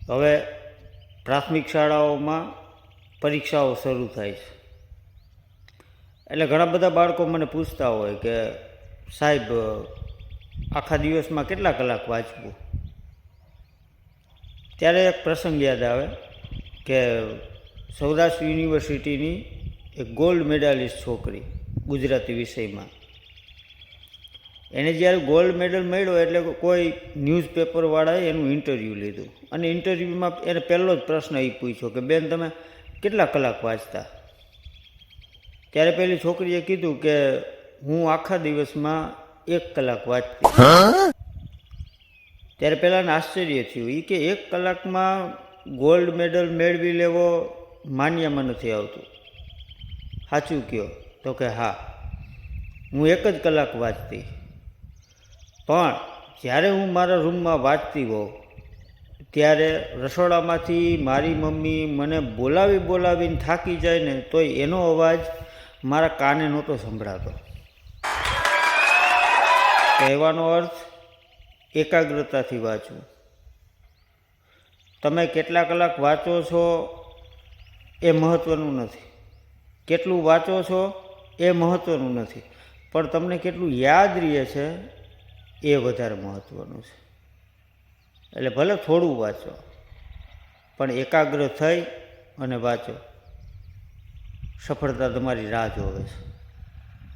હવે પ્રાથમિક શાળાઓમાં પરીક્ષાઓ શરૂ થાય છે, એટલે ઘણા બધા બાળકો મને પૂછતા હોય કે સાહેબ આખા દિવસમાં કેટલા કલાક વાંચવું? ત્યારે એક પ્રસંગ યાદ આવે કે સૌરાષ્ટ્ર યુનિવર્સિટીની એક ગોલ્ડ મેડાલિસ્ટ છોકરી ગુજરાતી વિષયમાં, એને જ્યારે ગોલ્ડ મેડલ મળ્યો એટલે કોઈ ન્યૂઝપેપરવાળાએ એનું ઇન્ટરવ્યૂ લીધું અને ઇન્ટરવ્યૂમાં એને પહેલો જ પ્રશ્ન એ પૂછ્યો કે બેન તમે કેટલા કલાક વાંચતા? ત્યારે પેલી છોકરીએ કીધું કે હું આખા દિવસમાં 1 કલાક વાંચતી. ત્યારે પહેલાંને આશ્ચર્ય થયું, એ કે 1 કલાકમાં ગોલ્ડ મેડલ મેળવી લેવો માન્યામાં નથી આવતું, સાચું કહો? તો કે હા, હું 1 જ કલાક વાંચતી, પણ જ્યારે હું મારા રૂમમાં વાંચતી હોઉં ત્યારે રસોડામાંથી મારી મમ્મી મને બોલાવીને થાકી જાય ને તોય એનો અવાજ મારા કાને નહોતો સંભળાતો. કહેવાનો અર્થ એકાગ્રતાથી વાંચવું. તમે કેટલા કલાક વાંચો છો એ મહત્ત્વનું નથી, કેટલું વાંચો છો એ મહત્ત્વનું નથી, પણ તમને કેટલું યાદ રહે છે એ વધારે મહત્ત્વનું છે. એટલે ભલે થોડું વાંચો પણ એકાગ્ર થઈ અને વાંચો, સફળતા તમારી રાહ જોવે છે.